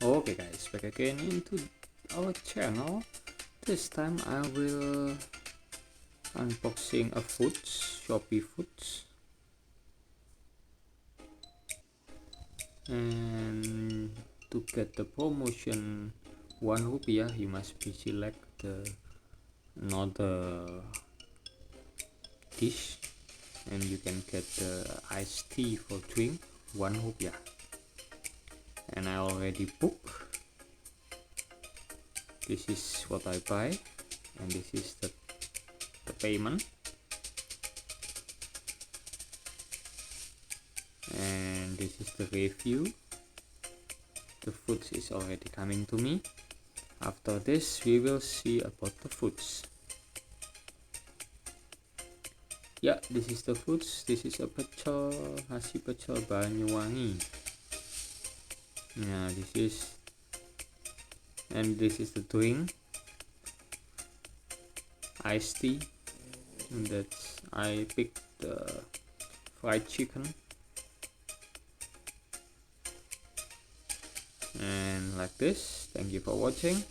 Okay guys, back again into our channel. This time I will unboxing a shoppe foods, and to get the promotion 1 rupiah you must be select the another dish, and you can get the iced tea for drink 1 rupiah. And I already book. This is what I buy, and this is the payment. And this is the review. The foods is already coming to me. After this we will see about the foods. Yeah, this is the foods. This is a pecel, nasi pecel Banyuwangi. Yeah, this is, and this is the drink, iced tea. And that's, I picked the fried chicken, and like this. Thank you for watching.